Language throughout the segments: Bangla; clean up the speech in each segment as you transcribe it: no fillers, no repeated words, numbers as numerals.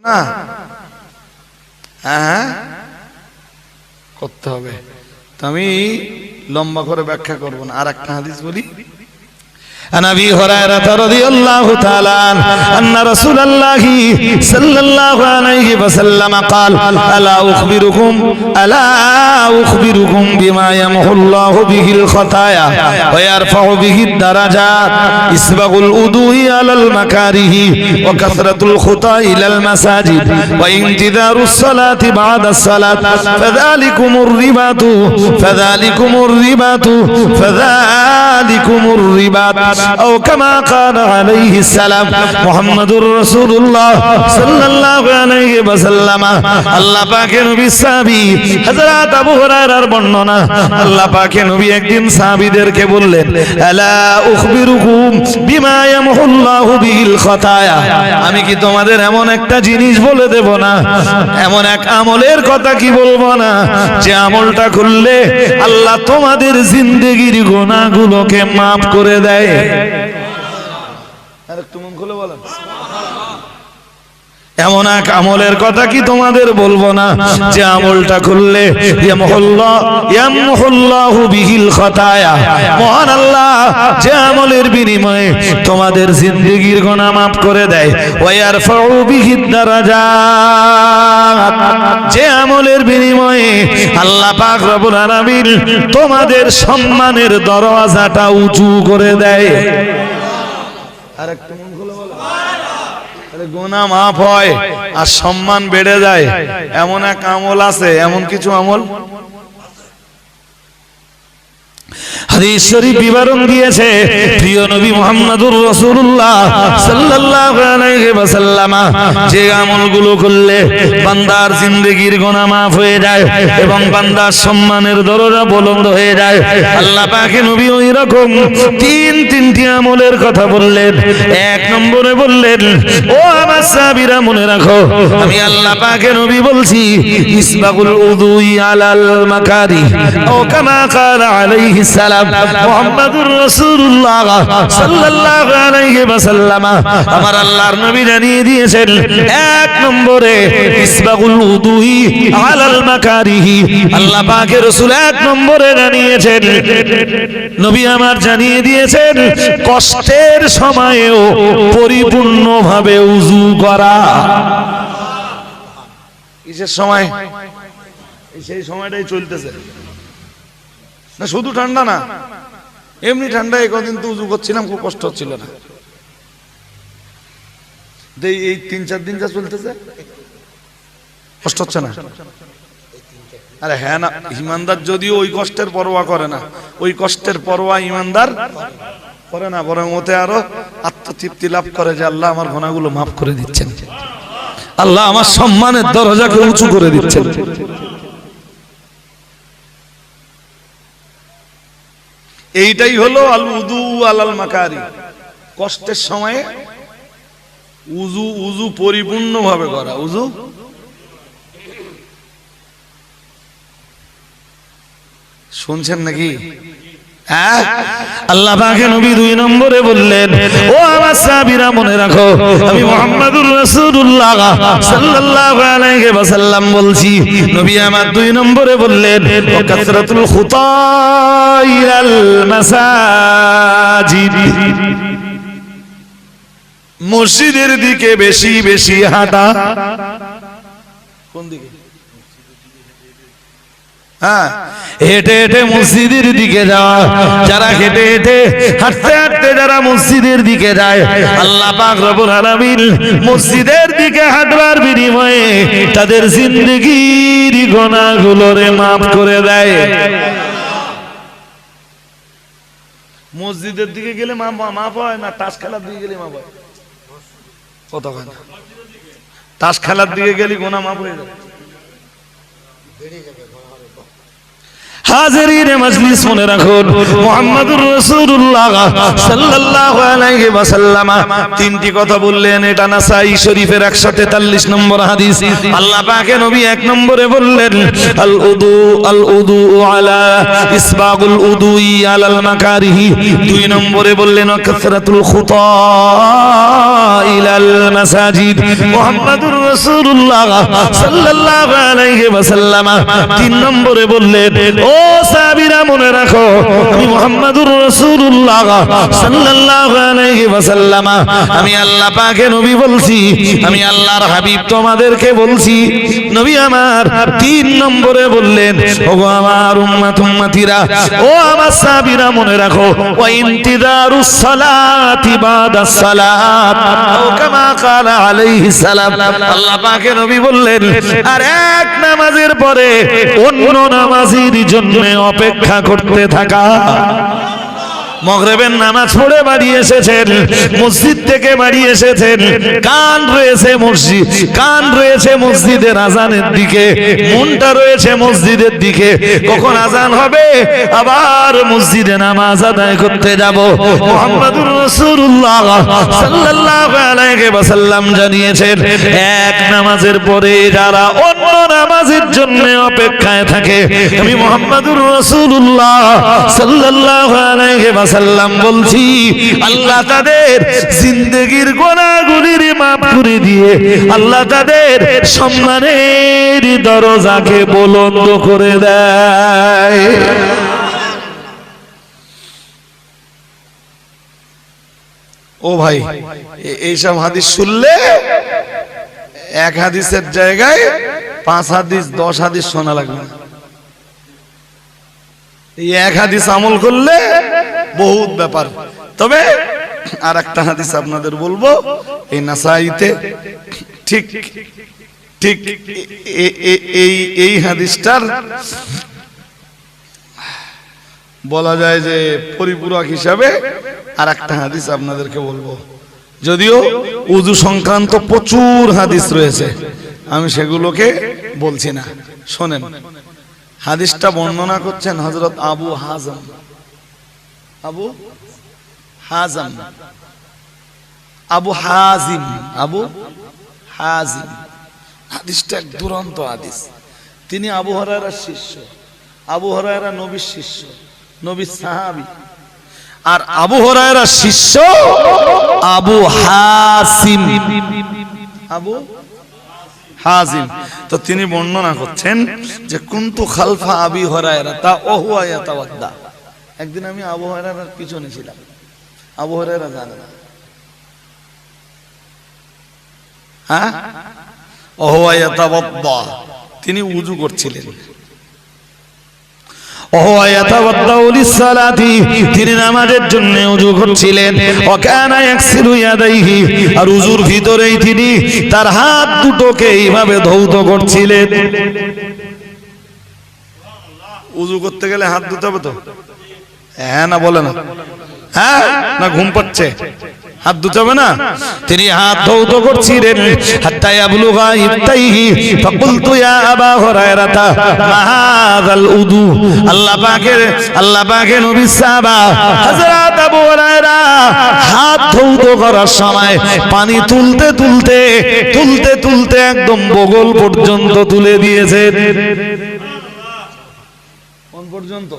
না, হ্যাঁ করতে হবে। তো আমি লম্বা করে ব্যাখ্যা করব না, আর একটা হাদিস বলি। عن أبي هريرة رضي الله تعالى عنه أن رسول الله صلى الله عليه وسلم قال ألا أخبركم بما يمحو الله به الخطايا ويرفع به الدرجات إسبغ الوضوء على المكاره وكثرة الخطى إلى المساجد وانتظار الصلاة بعد الصلاة فذلكم الرباط أو كما قال عليه السلام محمد رسول الله صلى الله عليه وسلم। আল্লাহ পাকের নবী সাহাবী হযরত আবু হুরায়রার বর্ণনা, আল্লাহ পাকের নবী একদিন সাহাবীদেরকে বললেন, আলা উখবিরুকুম বিমা ইয়ামহুল্লাহু বিল খাতায়া, আমি কি তোমাদের এমন একটা জিনিস বলে দেব না, এমন এক আমলের কথা কি বলবো না যে আমলটা করলে আল্লাহ তোমাদের জিন্দেগির গুনাহগুলোকে maaf করে দেয়। এমন এক আমলের কথা কি তোমাদের বলবো না যে আমলটা করলে ইয়ামহুল্লাহু বিহিল খাতায়া, মহান আল্লাহ যে আমলের বিনিময়ে তোমাদের জিন্দেগির গুনাহ maaf করে দেয়। ওয়া ইয়ারফাউ বিহিদ দারাজাত, যে আমলের বিনিময়ে আল্লাহ পাক রব্বুল আলামিন তোমাদের সম্মানের দরওয়াজাটা উঁচু করে দেয়। আরেকটু মন খুলে বলো, তাহলে গুনাহ maaf হয় আর সম্মান বেড়ে যায়। এমন এক আমল আছে, এমন কিছু আমল হাদিস শরীফ বিবরণ দিয়েছে প্রিয় নবী মুহাম্মদুর রাসূলুল্লাহ সাল্লাল্লাহু আলাইহি ওয়াসাল্লাম, যে আমলগুলো করলে বান্দার জিন্দেগির গুনাহ maaf হয়ে যায় এবং বান্দার সম্মানের দরজা বুলন্দ হয়ে যায়। আল্লাহ পাকের নবী ওই রকম তিনটি আমলের কথা বললেন। এক নম্বরে বললেন, ও আমার সাহাবীরা মনে রাখো, আমি আল্লাহ পাকের নবী বলছি, ইসবাগুল উযুই আলাল মাকারি ও কামা ক্বালা আলাইহিস সালাম মুহাম্মাদুর রাসূলুল্লাহ সাল্লাল্লাহু আলাইহি ওয়াসাল্লাম, আমার আল্লাহর নবী জানিয়ে দিয়েছেন, এক নম্বরে ইসবাগুল উযুই আলাল মাকারিহি, আল্লাহ পাকের রাসূল এক নম্বরে জানিয়েছেন, নবী আমার জানিয়ে দিয়েছেন, কষ্টের সময়েও পরিপূর্ণভাবে ওযু করা। কিসের সময়? সেই সময়টাই চলতেছে না, শুধু ঠান্ডা না, এমনি ঠান্ডা। একদিন তো উযু করছিলাম, খুব কষ্ট হচ্ছিল না। এই 3-4 দিন যা চলতেছে কষ্ট হচ্ছে না? আরে হ্যাঁ না, ইমানদার যদিও ওই কষ্টের পরোয়া করে না, ওই কষ্টের পরোয়া ইমানদার করে না, বরং ওতে আরো আত্মতৃপ্তি লাভ করে যে আল্লাহ আমার গুনাহগুলো maaf করে দিচ্ছেন, আল্লাহ আমার সম্মানের দরজাকে উঁচু করে দিচ্ছেন। এইটাই হলো আল উযু আলাল মাকারি, কষ্টের সময়ে উযু পরিপূর্ণভাবে করা। উযু শুনছেন নাকি? হ্যাঁ, আল্লাহ পাকের নবী 2 নম্বরে বললেন, ও আমার সাহাবীরা মনে রাখো, আমি মুহাম্মদুর রাসূলুল্লাহ সাল্লাল্লাহু আলাইহি ওয়াসাল্লাম বলছি, নবী আমার 2 নম্বরে বললেন, কাসরাতুল খুতা ইলাল মাসাজিদ, মসজিদের দিকে বেশি বেশি হাঁটা। কোন দিকে? হ্যাঁ, হেঁটে হেঁটে মসজিদের দিকে যাওয়া। যারা হেঁটে হেঁটে হাঁটতে হাঁটতে যারা মসজিদের দিকে যায়, আল্লাহ পাক রব্বুল আলামিন মসজিদের দিকে হাঁটবার বিনিময়ে তাদের জিন্দেগির গুনাহগুলোরে maaf করে দেয়। মসজিদের দিকে গেলে maaf হয় না, তাস খেলার দিকে গেলে maaf হয়? কথা হয় না, তাস খেলার দিকে গেলে গুনাহ maaf হয়ে যায়। হাজিরিন মজলিস মনে রাখুন, মুহাম্মাদুর রাসূলুল্লাহ সাল্লাল্লাহু আলাইহি ওয়াসাল্লাম তিনটি কথা বললেন। এটা নাসাই শরীফের 143 নম্বর হাদিস। আল্লাহ পাকের নবী এক নম্বরে বললেন আল উদু আলা ইসবাগুল উদুই আলাল মাকারিহি। দুই নম্বরে বললেন কাসরাতুল খুতা ইলাল মাসাজিদ। মুহাম্মাদুর রাসূলুল্লাহ সাল্লাল্লাহু আলাইহি ওয়াসাল্লাম তিন নম্বরে বললেন ও সাহাবীরা মনে রাখো, আমি মুহাম্মাদুর রাসূলুল্লাহ সাল্লাল্লাহু আলাইহি ওয়াসাল্লাম আমি আল্লাহ পাকের নবী বলছি, আমি আল্লাহর হাবিব তোমাদেরকে বলছি। নবী আমার তিন নম্বরে বললেন ও আমার উম্মতিরা, ও আমার সাহাবীরা মনে রাখো, ওয়া ইন্তিদারুস সালাতি বাদাস সালাত ও কামা ক্বালা আলাইহিস সালাম। আল্লাহ পাকের নবী বললেন আর এক নামাজের পরে অন্য নামাজের জন্য অপেক্ষা করতে থাকা। মাগরিবের নামাজ পড়ে বাড়ি এসেছেন, মসজিদ থেকে বাড়ি এসেছেন, কান রয়েছে মসজিদ, কান রয়েছে মসজিদের আজানের দিকে, মনটা রয়েছে মসজিদের দিকে। কখন আজান হবে আবার মসজিদে নামাজ আদায় করতে যাব। মুহাম্মাদুর রাসূলুল্লাহ সাল্লাল্লাহু আলাইহি ওয়াসাল্লাম জানিয়েছেন এক নামাজের পরে যারা অন্য নামাজের জন্য অপেক্ষায় থাকে, আমি মুহাম্মাদুর রাসূলুল্লাহ সাল্লাল্লাহু আলাইহি ওয়াসাল্লাম বলছি আল্লাহ তাদের জিন্দেগীর গুনাহগুলির মাফ করে দিয়ে আল্লাহ তাদের সম্মানের দরজাকে বুলন্দ করে দেয়। ও ভাই, এইসব হাদিস শুনলে এক হাদিসের জায়গায় 5 হাদিস 10 হাদিস শোনা লাগবে। এই এক হাদিস আমল করলে বহুত ব্যাপার। তবে আর একটা হাদিস আপনাদের বলবো, এই নাসাইতে ঠিক ঠিক এই হাদিসটার বলা যায় যে পরিপূরক হিসাবে আর একটা হাদিস আপনাদেরকে বলবো। যদিও উযু সংক্রান্ত প্রচুর হাদিস রয়েছে, আমি সেগুলোকে বলছি না, শোনেন। হাদিসটা বর্ণনা করছেন হযরত আবু হাজম। আবু হাজম, আবু হাজিম, আবু হাজিম। হাদিসটা এক দুরন্ত হাদিস। তিনি আবু হুরায়রার শিষ্য। আবু হুরায়রা নবীর শিষ্য, নবীর সাহাবী। আর আবু হুরায়রার শিষ্য আবু হাসিম, আবু হাজিম। তো তিনি বর্ণনা করছেন যে কুনতু খালফা আবি হুরায়রা তা ওহুয়া ইয়াতাওয়াদ্দা। একদিন আমি আবু হুরায়রার পিছনে ছিলাম, আবু হুরায়রা জানে না, হ্যাঁ, ওহুয়া ইয়াতাওয়াদ্দা, তিনি ওযু করছিলেন। ওহুয়া ইয়াতাওয়াদ্দাউ লিস-সালাতি, তিনি নামাজের জন্য ওযু করছিলেন। ওয়া কানা ইয়াগসিলু ইয়াদাইহি, আর ওযুর ভিতরেই তিনি তার হাত দুটোকে এইভাবে ধৌত করছিলেন। ওযু করতে গেলে হাত ধুতে হবে তো, হ্যাঁ না বলে না, হ্যাঁ না ঘুম পাচ্ছে, হাত ধুতে হবে না? তিনি হাত ধৌত করছিলেন। হাত্তা ইয়াবলুগা ইত্তাইহি ফাকুলতু ইয়া আবা হুরায়রাতা মা হাযাল উযু। আল্লাহ পাকের নবী সাহাবা হযরত আবু হুরায়রা হাত ধৌত করার সময় পানি তুলতে তুলতে তুলতে তুলতে একদম বগল পর্যন্ত তুলে দিয়েছেন। কোন পর্যন্ত?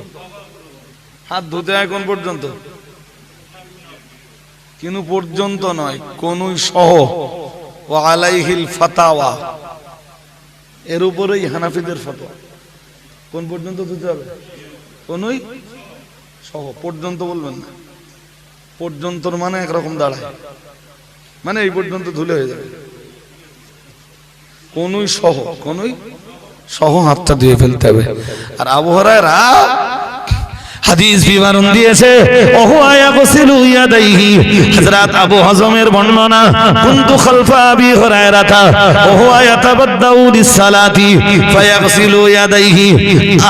হাত ধুতে হয় কোন পর্যন্ত? কিনু পর্যন্ত নয়, কোনুই সহ। ওয়া আলাইহিল ফাতাওয়া, এর উপরেই হানাফিদের ফতোয়া। কোন পর্যন্ত ধুতে হবে? কোনুই সহ। পর্যন্ত বলবেন না, পর্যন্তর মানে একরকম দাঁড়ায়, মানে এই পর্যন্ত ধুলে হয়ে যাবে। কোনুই সহ, কোনুই সহ হাতটা ধুয়ে ফেলতে হবে। আর আবু হুরায়রা হাদিস বিবরণ দিয়েছে ওহুয়া গসিলু ইয়াদাইহি হযরত আবু হাজমের বর্ণনা কুনতু খালফা আবি হুরায়রা ওহুয়া ইয়াতাবাদ্দাউ লিস-সালাতি ফায়াগসিলু ইয়াদাইহি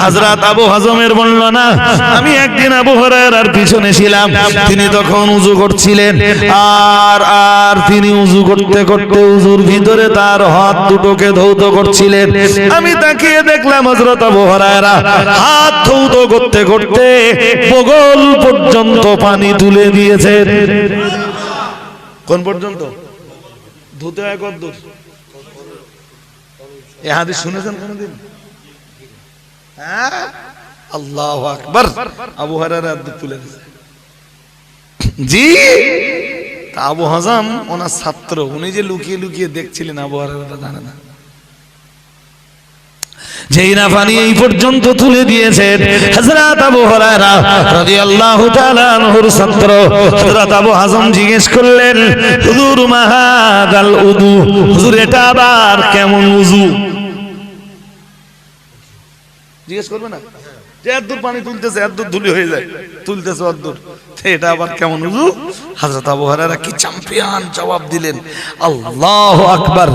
হযরত আবু হাজমের বর্ণনা আমি একদিন আবু হুরায়রার পিছনে ছিলাম তিনি তখন ওযু করছিলেন আর তিনি ওযু করতে করতে ওযুর ভিতরে তার হাত দুটোকে ধৌত করছিলেন আমি তাকিয়ে দেখলাম হযরত আবু হুরায়রা হাত ধৌত করতে করতে বগল পর্যন্ত পানি তুলে দিয়েছেন কোন পর্যন্ত ধুতে হয় কতদূর এই হাদিস শুনেছেন কোনদিন হ্যাঁ আল্লাহু আকবার আবু হুরায়রা হাত তুলে দিয়েছে জি আবু হাজাম ওনার ছাত্র উনি যে লুকিয়ে লুকিয়ে দেখছিলেন আবু হুরায়রা জানে না যেই না পানি এই পর্যন্ত তুলে দিয়েছেন হযরত আবু হুরায়রা রাদিয়াল্লাহু তাআলা আনহুর ছাত্র হযরত আবু হাজম জিজ্ঞেস করলেন হুজুর মাহাদাল উযু হুজুর এটা আবার কেমন উযু জিজ্ঞেস করবে না যে এত দূর পানি তুলতেছে এত দূর ধুলি হয়ে যায় তুলতেছে এত দূর এটা আবার কেমন উযু হযরত আবু হুরায়রা কি চ্যাম্পিয়ন জবাব দিলেন আল্লাহু আকবার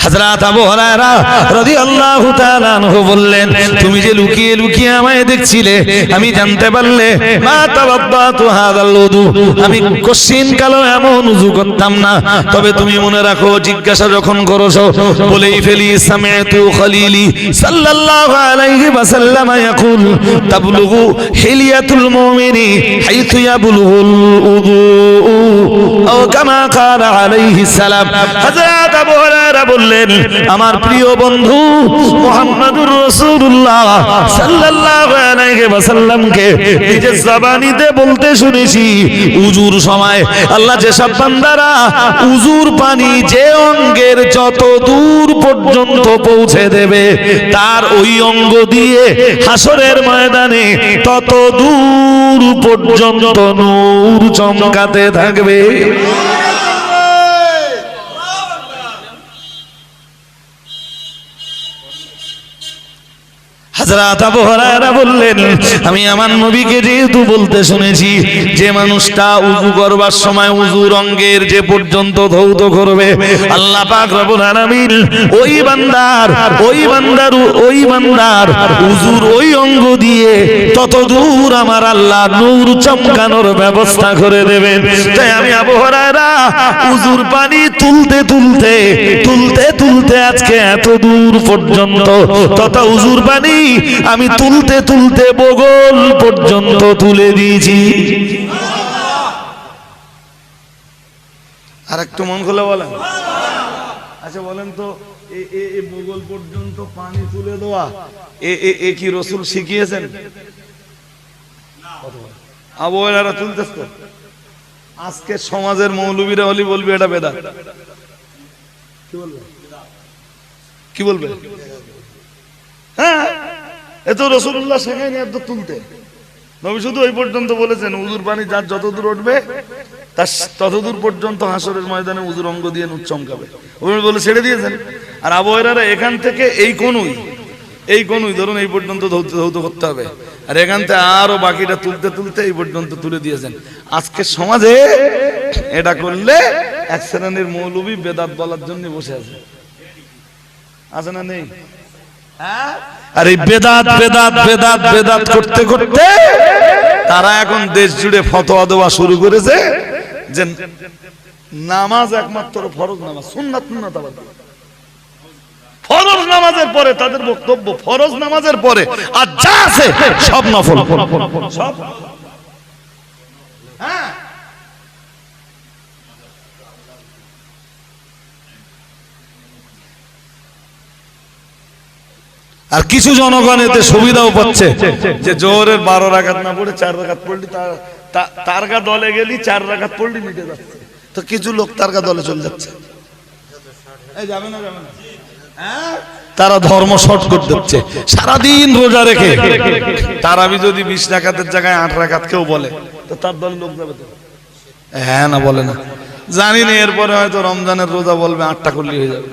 হযরত আবু হুরায়রা রাদিয়াল্লাহু তাআলা আনহু বললেন তুমি যে লুকিয়ে লুকিয়ে আমায় দেখছিলে আমি জানতে পারলে মা তাওয়াদ্দাতু হাযাল উযু আমি কোশ্চিন কালো এমন উযু করতাম না তবে তুমি মনে রাখো জিজ্ঞাসা যখন করছো বলেই ফেলি সামি'তু খলিলি সাল্লাল্লাহু আলাইহি ওয়াসাল্লাম ইয়াকুল তাবলুগু হিলিয়াতুল মুমিনি হাইথু ইয়াবলুগুল উযু ও কামা ক্বালা আলাইহিস সালাম হযরত আবু হুরায়রা বললেন আমার প্রিয় বন্ধু মুহাম্মদুর রাসূলুল্লাহ সাল্লাল্লাহু আলাইহি ওয়াসাল্লামকে নিজের জবানিতে বলতে শুনেছি উযুর সময় আল্লাহ যেসব বান্দারা উযুর পানি যে অঙ্গের যত দূর পর্যন্ত পৌঁছে দেবে তার ওই অঙ্গ দিয়ে হাসরের ময়দানে তত দূর পর্যন্ত নূর চমকাতে থাকবে হযরত আবু হুরায়রা বললেন আমি আমার নবীকে যেহেতু বলতে শুনেছি যে মানুষটা উযু করবার সময় উযুর অঙ্গের যে পর্যন্ত ধৌত করবে আল্লাহ পাক রব্বুল আলামিন ওই বান্দার উযুর ওই অঙ্গ দিয়ে তত দূর আমার আল্লাহ নূর চমকানোর ব্যবস্থা করে দেবেন তাই আমি আবু হুরায়রা উযুর পানি তুলতে তুলতে আজকে এত দূর পর্যন্ত তথা উযুর পানি আমি তুলতে তুলতে বগল পর্যন্ত তুলে দিয়েছি আর একটু মন খুলে বলেন আচ্ছা বলেন তো এই বগল পর্যন্ত পানি তুলে দেওয়া এ কি রাসূল শিখিয়েছেন আবু হুরায়রা তুলতেছ তো আজকে সমাজের মৌলবীরা হলি বলবে এটা বেদাত কি বলবে হ্যাঁ এত রাসূলুল্লাহ শেখায়নি এত তুলতে নবী শুধু ওই পর্যন্ত বলেছেন উযুর পানি যার যত দূর উঠবে তার তত দূর পর্যন্ত হাসরের ময়দানে উযুর অঙ্গ দিয়ে নূর চমকাবে ওই বলে ছেড়ে দিয়েছেন আর আবু হুরায়রা এখান থেকে এই কোনই ধরুন এই পর্যন্ত ধৌত করতে হবে আর এখান থেকে আরো বাকিটা তুলতে এই পর্যন্ত তুলে দিয়েছেন আজকে সমাজে এটা করলে এক শ্রেণীর মৌলবী বেদাত বলার জন্য বসে আছে না নেই আর এই বেদাত করতে করতে তারা এখন দেশ জুড়ে ফতোয়া দেওয়া শুরু করেছে যে নামাজ একমাত্র ফরজ নামাজ সুন্নাত আবার ফরজ নামাজের পরে তাদের বক্তব্য ফরজ নামাজের পরে আর যা আছে সব নফল সব হ্যাঁ আর কিছু জনগণ এতে সুবিধাও পাচ্ছে যে জোহরের 12 রাকাত না পড়ে 4 রাকাত পড়লি তারকা দলে গেলি 4 রাকাত পড়লি মিটে যাচ্ছে তো কিছু লোক তারকা দলে চলে যাচ্ছে এই যাবে না হ্যাঁ তারা ধর্ম শর্টকাট দিচ্ছে সারাদিন রোজা রেখে তারাবি যদি 20 রাকাতের জায়গায় 8 রাকাত কেউ বলে তো তার দলে লোক যাবে তো হ্যাঁ না বলে না জানি না এরপরে হয়তো রমজানের রোজা বলবে 8টা করলেই হয়ে যাবে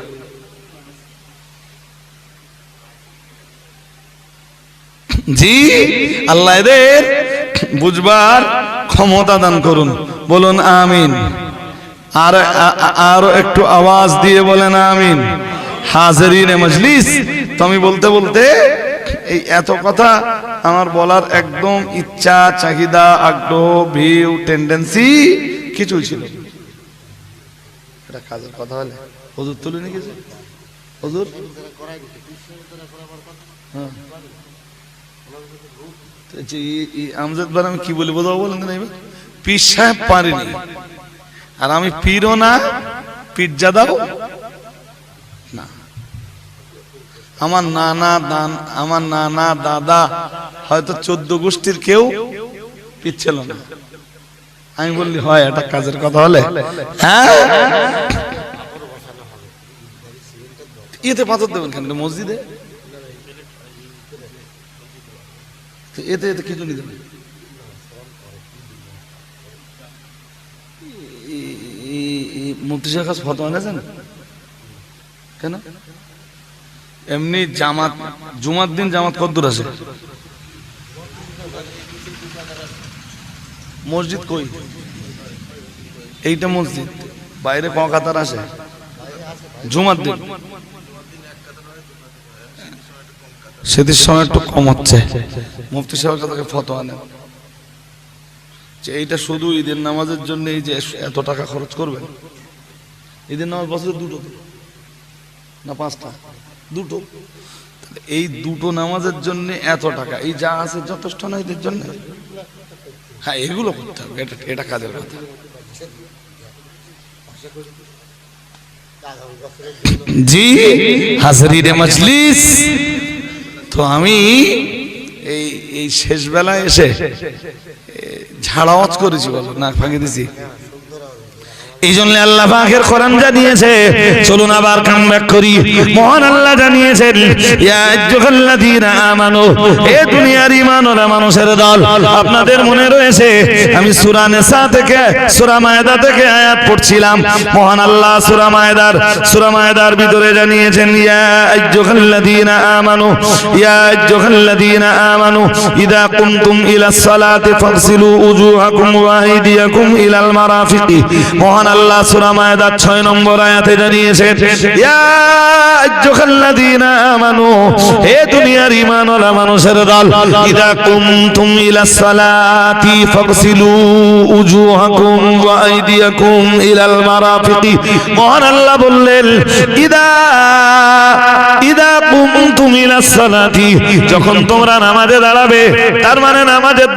জি, আল্লাহ এদের বুঝবার ক্ষমতা দান করুন, বলুন আমিন। আর আরো একটু আওয়াজ দিয়ে বলেন আমিন। হাজিরিনে মজলিস, তো আমি বলতে বলতে এই এত কথা আমার বলার একদম ইচ্ছা, চাহিদা, আগ্রহ, ভিউ, টেন্ডেন্সি কিছুই ছিল। এটা কাজের কথা হলে হুজুর তুলে নিয়ে গেছে, হুজুর আমজাদ বার আমি কি বলি বোঝাবো বলেন না, এবার পীর সাহেব পারিনি, আর আমি পীরও না, পিজ্জা দাও না। আমার নানা দাদা হয়তো 14 গোষ্ঠীর কেউ পীর ছিল না। আমি বললি হয়, এটা কাজের কথা হলে হ্যাঁ। এতে পাথর দেবেন কেন মসজিদে? এতে এতে কিছু নিতে দেবেন? মুফতি সাহেব কাছে ফতোয়া নিয়েছেন কেন? এমনি জামাত, জুমার দিন জামাত কদ্দুর আছে? মসজিদ কই? এইটা মসজিদ, বাইরে ক কাতার আছে জুমার দিন? সেদিন সময় একটু কম হচ্ছে। মুফতি সাহেবের কাছে ফতোয়া নেন যে এইটা শুধু ঈদের নামাজের জন্য এই যে এত টাকা খরচ করবেন। ঈদের নামাজ বছরে দুটো না 5টা? দুটো। এই দুটো নামাজের জন্য এত টাকা, এই যা আছে যথেষ্ট না এদের জন্য? হ্যাঁ, এগুলো করতে হবে, এটা কাজের কথা। জি হাজিরিনে মজলিস, তো আমি এই শেষ বেলায় এসে ঝাড়াওয়াজ করেছি, বলো না ফাঁকি দিছি। এই জন্য আল্লাহ পাকের কোরআন জানিয়েছে, চলুন আবার কামব্যাক করি। মহান আল্লাহ জানিয়েছেন, ইয়া আইয়ুহাল্লাযীনা আমানু, এ দুনিয়ার ঈমানওয়ালা মানুষের দল, আপনাদের মনে রয়েছে আমি সূরা নিসা থেকে, সূরা মায়েদা থেকে আয়াত পড়ছিলাম। মহান আল্লাহ সূরা মায়েদার ভিতরে জানিয়েছেন, ইয়া আইয়ুহাল্লাযীনা আমানু, ইয়া আইয়ুহাল্লাযীনা আমানু ইযা কুমতুম ইলাস সালাতি ফাগসিলু উজুহাকুম ওয়া আইদিয়াকুম ইলাল মারাফিকি। মহান আল্লাহ সূরা মায়েদার 6 নম্বর আয়াতে জানিয়েছেন, ইয়া আইয়ুহাল্লাযীনা আমানু, হে দুনিয়ার ঈমানওয়ালা মানুষের দল, ইযা কুমতুম ইলাস সালাতি ফাগসিলু উজুহাকুম ওয়া আইদিয়াকুম ইলাল মারাফিকি। মহান আল্লাহ বললেন, ইযা কুমতুম ইলাস সালাতি, যখন তোমরা নামাজে দাঁড়াবে, তার মানে নামাজের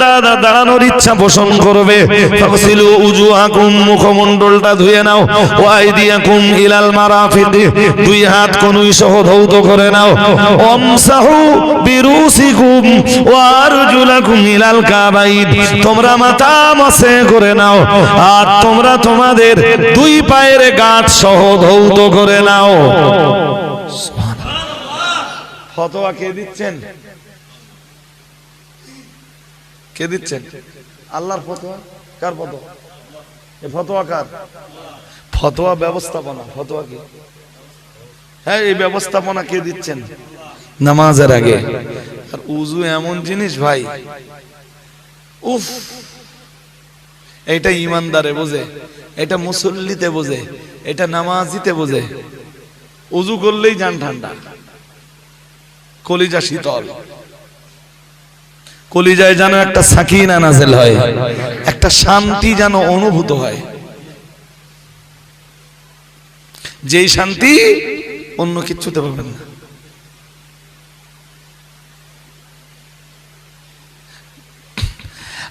দাঁড়ানোর ইচ্ছা পোষণ করবে, ফাগসিলু উজুহাকুম, মুখমণ্ডলটা ধুয়ে নাও, ওয়া আইদিয়াকুম ইলাল মারাফিকি, দুই হাত কনুই সহ ধৌত করে নাও, ওয়ামসাহু বিরুসিকুম ওয়া আরজুলাকুম ইলাল কাবাইন, তোমরা মাথা মসে করে নাও, আর তোমরা তোমাদের দুই পায়ের গাঁট সহ ধৌত করে নাও। ফতোয়া কে দিচ্ছেন? কে দিচ্ছেন? আল্লাহর ফতোয়া। কার ফতোয়া? এই ফতোয়া কার? ফতোয়া ব্যবস্থাপনা। ফতোয়া কি? হ্যাঁ, এই ব্যবস্থাপনা কে দিচ্ছেন? নামাজের আগে। আর উযু এমন জিনিস ভাই, উফ, এটা ইমানদারে বোঝে, এটা মুসল্লিতে বোঝে, এটা নামাজিতে বোঝে। উযু করলেই জান ঠান্ডা, কলিজা শীতল, কলিজায় যেন একটা সাকিনা নাযিল হয়, একটা শান্তি যেন অনুভূত হয়, যেই শান্তি অন্য কিছুতে পাবেন না।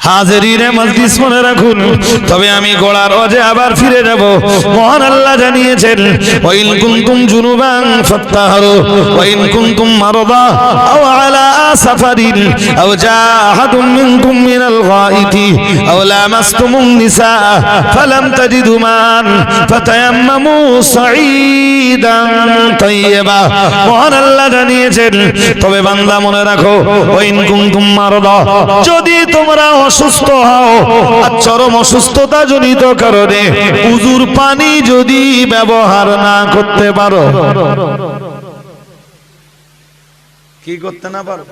হাজিরিনে মজলিস, মনে রাখুন। তবে আমি গোড়ার ওজে আবার ফিরে যাব। মহান আল্লাহ জানিয়েছেন, ওয়া ইন কুনতুম জুনুবান ফাত্তাহরু ওয়া ইন কুনতুম মারদা আও আলা সাফারিন আও জাআহাদুম মিনকুম মিনাল গায়িতি আও লামাসতুমুন নিসা ফালাম তাজিদু মান ফাতায়াম্মামু সাঈদান তাইয়্যিবা। মহান আল্লাহ জানিয়েছেন, তবে বান্দা মনে রাখো, ওয়া ইন কুনতুম মারদা, যদি তোমরা অসুস্থ হও, আর চরম অসুস্থতা জনিত কারণে উযুর পানি যদি ব্যবহার না করতে পারো, কি করতে না পারো?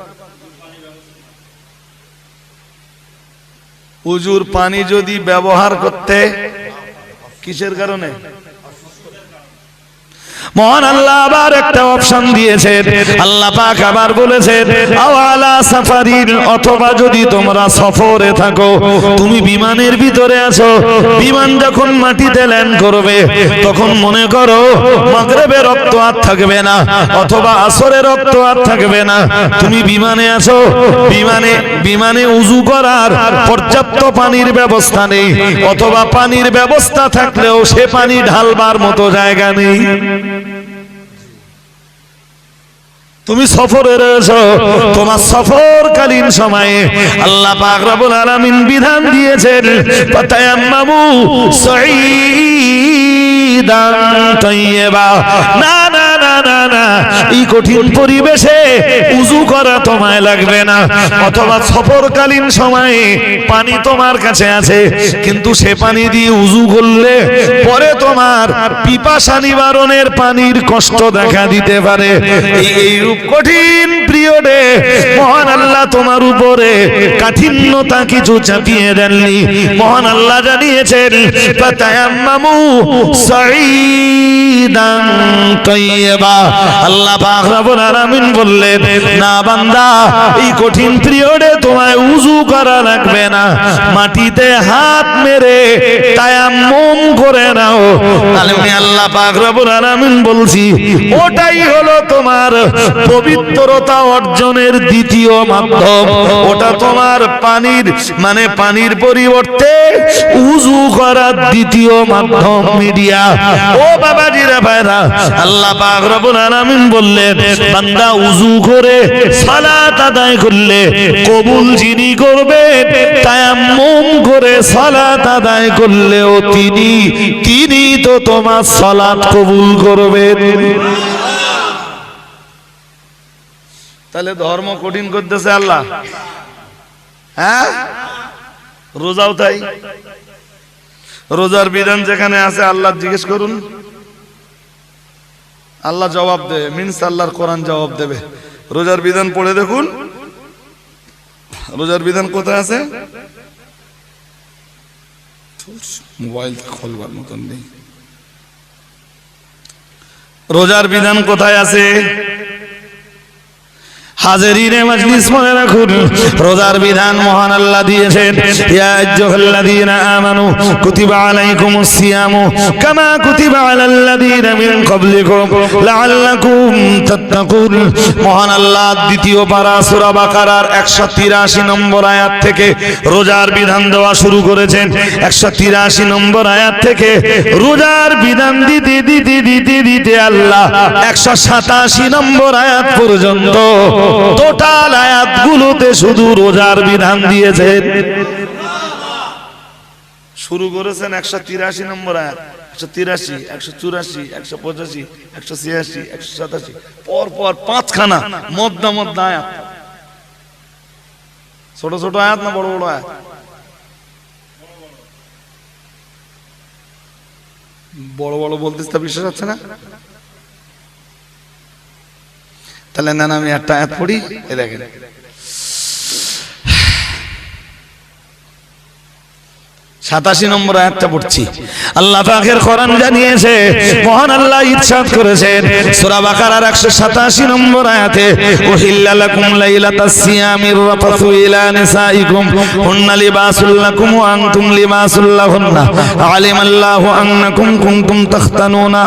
উজুর পানি যদি ব্যবহার করতে, কিসের কারণে? মহান আল্লাহ আবার একটা অপশন দিয়েছেন। আল্লাহ পাক আবার বলেছেন আওয়ালা সাফারিন, অথবা যদি তোমরা সফরে থাকো, তুমি বিমানের ভিতরে আছো, বিমান যখন মাটিতে ল্যান্ড করবে তখন মনে করো মাগরিবের রক্ত আর থাকবে না, অথবা আসরের রক্ত আর থাকবে না, তুমি বিমানে আছো, বিমানে উযু করার পর্যাপ্ত পানির ব্যবস্থা নেই, অথবা পানির ব্যবস্থা থাকলেও সে পানি ঢালবার মতো জায়গা নেই। তুমি সফরে রয়েছো, তোমার সফরকালীন সময়ে আল্লাহ পাক রব্বুল আলামিন বিধান দিয়েছেন ফাতায়াম্মামু সাঈদান তাইয়্যিবা। না না না না না, এই কঠিন পরিবেশে উযু করা তোমায় লাগবে না, অথবা সফরকালীন সময়ে পানি তোমার কাছে আছে, কিন্তু সে পানি দিয়ে উযু করলে পরে তোমার পিপাসা নিবারণের পানির কষ্ট দেখা দিতে পারে। এইরূপ কঠিন পিরিয়ডে মহান আল্লাহ তোমার উপরে কাঠিন্যতা কিছু চাপিয়ে দেননি। মহান আল্লাহ জানিয়েছেন ফাতায়াম্মামু সাঈদান তাইয়্যিবা। আল্লাহ পাক রব্বুল আলামিন বললেন না বান্দা, এই কঠিন পিরিয়ডে তোমায় উযু করা লাগবে না, মাটিতে হাত মেরে তায়াম্মুম করে নাও। আমি আল্লাহ পাক রব্বুল আলামিন বলছি ওটাই হলো তোমার পবিত্রতা অর্জনের দ্বিতীয় মাধ্যম। ওটা তোমার পানির পরিবর্তে উযু করার দ্বিতীয় মাধ্যম মিডিয়া। ও বাবাজিরা ভাইরা, আল্লাহ পাক রব্বুল আলামিন বললেন বান্দা উযু করে সালাত আদায় করলে কবুল যিনি করবেন, তায়াম্মুম করে সালাত আদায় করলেও তিনি তো তোমার সালাত কবুল করবেন। তাহলে ধর্ম কঠিন করতেছে আল্লাহ, হ্যাঁ? রোজাও তাই। রোজার বিধান যেখানে আছে আল্লাহ জিজ্ঞেস করুন, আল্লাহ জবাব দেবে, মিনস আল্লাহর কোরআন জবাব দেবে। রোজার বিধান পড়ে দেখুন, রোজার বিধান কোথায় আছে? মোবাইল খোলবার মতন নেই। রোজার বিধান কোথায় আছে? হাজিরিনে মজলিস মনে রাখুন, রোজার বিধান মহান আল্লাহ দিয়েছেন ইয়া আইয়ুহাল্লাযীনা আমানু কুতিবা আলাইকুমুস সিয়ামু কামা কুতিবা আলাল্লাযীনা মিন ক্বাবলিকুম লাআল্লাকুম তাত্তাকুন। মহান আল্লাহ দ্বিতীয় পারা সূরা বাকারার 183 নম্বর আয়াত থেকে রোজার বিধান দেওয়া শুরু করেছেন। 183 নম্বর আয়াত থেকে রোজার বিধান দিতে দিতে দিতে দিতে আল্লাহ 187 নম্বর আয়াত পর্যন্ত টোটাল আয়াতগুলোতে শুধু রোজার বিধান দিয়েছেন। শুরু করেছেন 183 নম্বর আয়াত, 183, 184, 185, 186, 187, পরপর 5খানা মধ্যে আয়াত। ছোট ছোট আয়াত না বড় বড় আয়াত? বড় বড় বলতেছে তা বিশ্বাস হচ্ছে না? তাহলে না আমি একটা আয়াত পড়ি, এ দেখেন সাতাশি নম্বর আয়াতটা পড়ছি। আল্লাহ পাকের কোরআন জানিয়েছে, মহান আল্লাহ ইরশাদ করেছেন সূরা বাকারার 187 নম্বর আয়াতে, উহিল্লা লাকুম লাইলাতাস সিয়ামির রাফাসু ইলা নিসাইকুম হুন্না লিবাসুল লাকুম ওয়া আনতুম লিবাসুল লাহুন্না আলিমাল্লাহু আন্নাকুম কুনতুম তাখতানুনা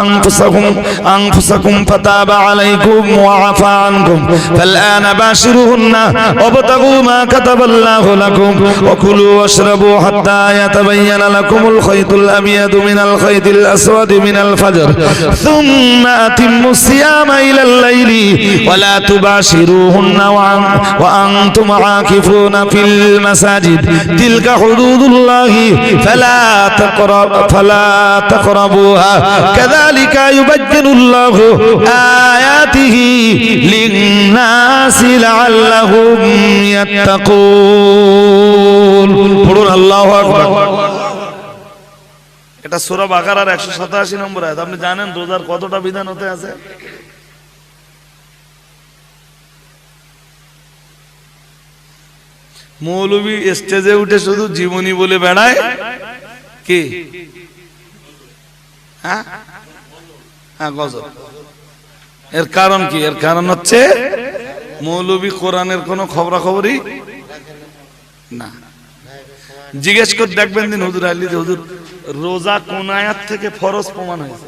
আনফুসাকুম ফাতাবা আলাইকুম ওয়া আফা আনকুম ফালআনা বাশিরুহুন্না ওয়াবতাগু মা কাতাবাল্লাহু লাকুম ওয়া কুলু ওয়াশরাবু হাত্তা يتبين لكم الخيط الأبيض من الخيط الأسود من الفجر ثم أتموا الصيام إلى الليل ولا تباشروهن وأنتم عاكفون في المساجد تلك حدود الله فلا تقربوها كذلك يبين الله آياته للناس لعلهم يتقون. পড়ুন আল্লাহু আকবার। এটা সূরা বাকারার 187 নম্বর আয়াত। আপনি জানেন রোজার কতটা বিধান হতে আছে? মৌলবী স্টেজে উঠে শুধু জীবনী বলে বেড়ায় কি? হ্যাঁ হ্যাঁ, গজল। এর কারণ কি? এর কারণ হচ্ছে মৌলবী কোরআনের কোনো খবরাখবরই না। জিজ্ঞেস করে দেখবেন দিন হুজুর আলী, হুজুর রোজা কোন আয়াত থেকে ফরজ প্রমাণ হয়েছে?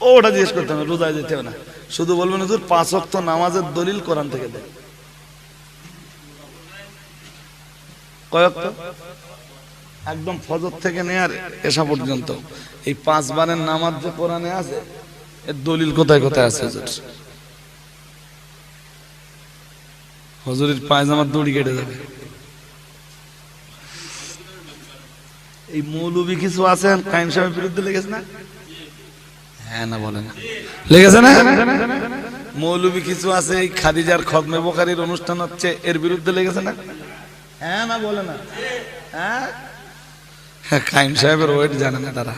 ওটা জিজ্ঞেস করতে হবে, রোজায় যেতে হবে না, শুধু বলবেন হুজুর 5 ওয়াক্ত নামাজের দলিল কোরআন থেকে দেয়। কয় ওয়াক্ত? একদম ফজর থেকে নিয়ে আর এশা পর্যন্ত এই 5 বারের নামাজ যে কোরআনে আছে, এর দলিল কোথায় কোথায় আছে? হুজুরের পায়জামার দড়ি কেটে যাবে। এই মৌলবী কিছু আছেন কায়েম সাহেবের বিরুদ্ধে লেগেছে না? হ্যাঁ না বলে না, লেগেছে না? মৌলবী কিছু আছে এই খাদিজার খতমে বুখারীর অনুষ্ঠান হচ্ছে, এর বিরুদ্ধে লেগেছে না? হ্যাঁ না বলে না? হ্যাঁ, কায়েম সাহেবের ওয়েট জানে না তারা।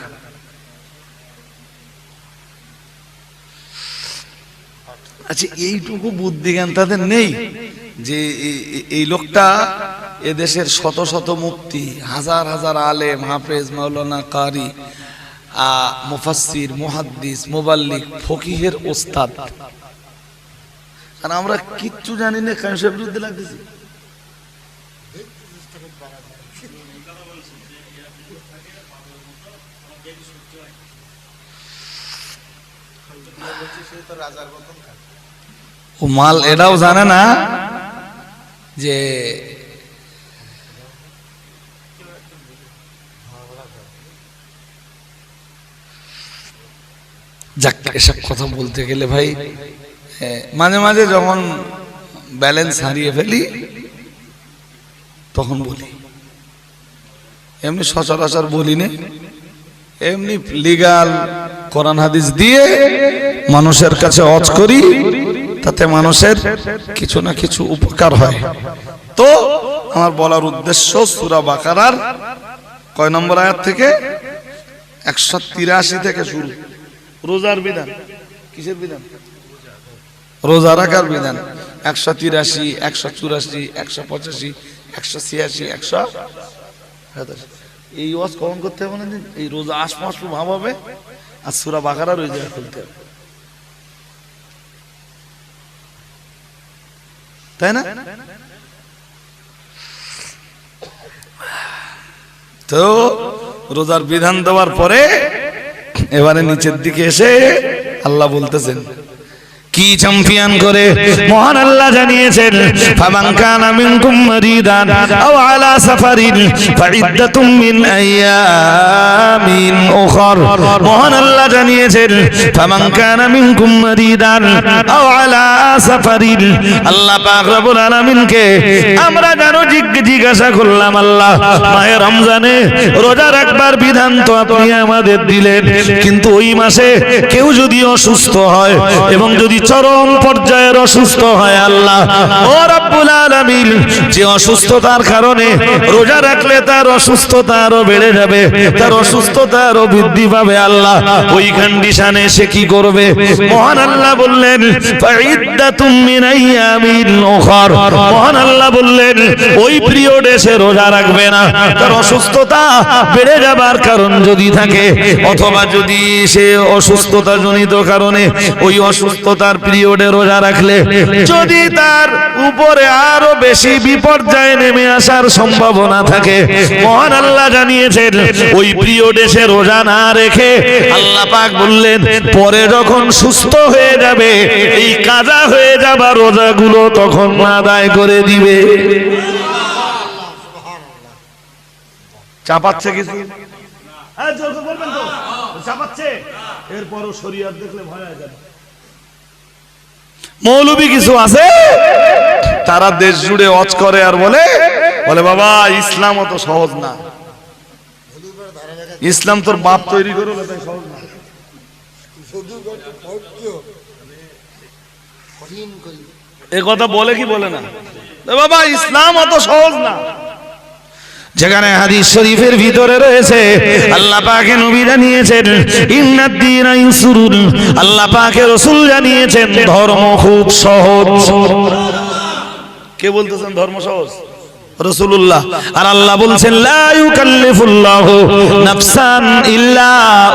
আচ্ছা, এইটুকু বুদ্ধি জ্ঞান তাদের নেই যে এই লোকটা এদেশের শত শত মুফতি, হাজার হাজার আলেম, হাফেজ, মাওলানা, কারি, মুফাসসির, মুহাদ্দিস, মুবাল্লিগ, ফকিহের ওস্তাদ, আর আমরা কিচ্ছু জানি না, কায়েম সাহেবের বিরুদ্ধে লাগতেছি। ও মাল এটাও জানে না যে যাক, এসব কথা বলতে গেলে ভাই মাঝে মাঝে যখন ব্যালেন্স হারিয়ে ফেলি তখন বলি, এমনি সচরাচর বলি না, এমনি লিগাল কোরআন হাদিস দিয়ে মানুষের কাছে ওয়াজ করি, তাতে মানুষের কিছু না কিছু উপকার হয়। তো আমার বলার উদ্দেশ্য সূরা বাকারার কয় নম্বর আয়াত থেকে? 183 থেকে শুরু। রোজার বিধান, কিসের বিধান? রোজা রাখার বিধান। 183, 184, 185, 186, 187। এই ওয়াজ কখন করতে হবে না? এই রোজা আশমাস ভাব হবে, আর সূরা বাকারার ওই জায়গা খুলতে হবে, তাই না? তো রোজার বিধান দেওয়ার পরে এবারে নিচের দিকে এসে আল্লাহ বলতেছেন কি চ্যাম্পিয়ন করে মহান আল্লাহ জানিয়েছেন, ফামান কানা মিনকুম মারিদান আও আলা সাফারিন ফাইদ্দাতুম মিন আইয়ামিন উখর। মহান আল্লাহ জানিয়েছেন ফামান কানা মিনকুম মারিদান আও আলা সাফারিন। আল্লাহ পাক রব্বুল আলামিনকে আমরা জানো জিজ্ঞাসা করলাম, আল্লাহ মাহে রমজানে রোজা রাখবার বিধান তো আপনি আমাদের দিলেন, কিন্তু ওই মাসে কেউ যদি অসুস্থ হয় এবং যদি চরম পর্যায়ের অসুস্থ হয়, আল্লাহ ও রব্বুল আলামিন, যে অসুস্থতার কারণে রোজা রাখলে তার অসুস্থতা আরো বেড়ে যাবে, তার অসুস্থতা আরো বৃদ্ধি পাবে, আল্লাহ ওই কন্ডিশনে সে কি করবে? মহান আল্লাহ বললেন ফাইদ্দাতুম মিন আইয়ামিন উখর। মহান আল্লাহ বললেন ওই পিরিয়ডে সে রোজা রাখবে না, তার অসুস্থতা বেড়ে যাবার কারণ যদি থাকে, অথবা যদি সে অসুস্থতা জনিত কারণে ওই অসুস্থতার পিরিয়ডে রোজা রাখলে যদি তার উপরে আরো বেশি বিপর্যয় নেমে আসার সম্ভাবনা থাকে, মহান আল্লাহ জানিয়েছেন ওই পিরিয়ডে সে রোজা না রেখে আল্লাহ পাক বললেন পরে যখন সুস্থ হয়ে যাবে এই কাজা হয়ে যাবার রোজাগুলো তখন আদায় করে দিবে। চাপাচ্ছে কিছু? হ্যাঁ জোর বলবেন তো, চাপাচ্ছে। এরপরও শরীয়ত দেখলে ভয় হয়ে যাবে। মৌলবী কিছু আছে তারা দেশ জুড়ে ওয়াজ করে আর বলে বাবা ইসলাম অত সহজ না, ইসলাম তোর বাপ তৈরি করে সহজ না। এ কথা বলে কি বলে না? বাবা ইসলাম অত সহজ না। যেখানে হাদিস শরীফের ভিতরে রয়েছে আল্লাহ পাকের নবী জানিয়েছেন ইন্নাদ-দীনা ইউসরুন। আল্লাহ পাকের রাসূল জানিয়েছেন ধর্ম খুব সহজ। কে কে বলতেছেন ধর্ম সহজ? রাসূলুল্লাহ। আর আল্লাহ বলছেন লা ইউকাল্লিফুল্লাহু নাফসান ইল্লা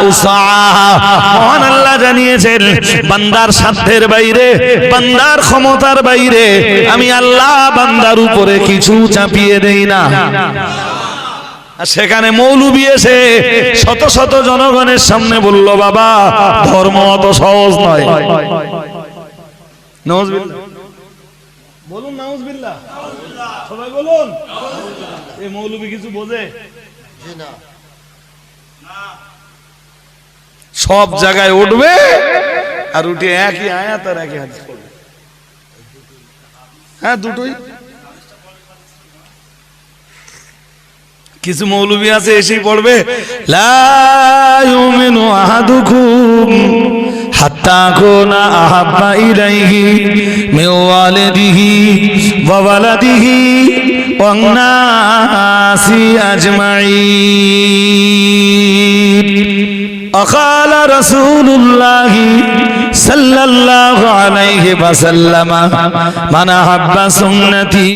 উসআহা। মহান আল্লাহ জানিয়েছেন বান্দার সাধ্যের বাইরে, বান্দার ক্ষমতার বাইরে আমি আল্লাহ বান্দার উপরে কিছু চাপিয়ে দেই না। আর সেখানে মৌলবি এসে শত শত জনগণের সামনে বলল বাবা ধর্ম অত সহজ নয়। নাউযুবিল্লাহ বলুন, নাউযুবিল্লাহ সবাই বলুন। এই মৌলবি কিছু বোঝে? সব জায়গায় উঠবে আর উঠে একই আয়াত আর একই হাদিস পড়বে। হ্যাঁ দুটোই। কিছু মৌলবি আছে এসেই পড়বে লা ইউমিনু আহাদুকুম হাত্তা কুনা আহাব্বা ইলাইহি মিন ওয়ালিদিহি ওয়া ওয়ালাদিহি ওয়ান নাসি আজমাইন। وقال رسول الله صلى الله عليه وسلم من أحب سنتي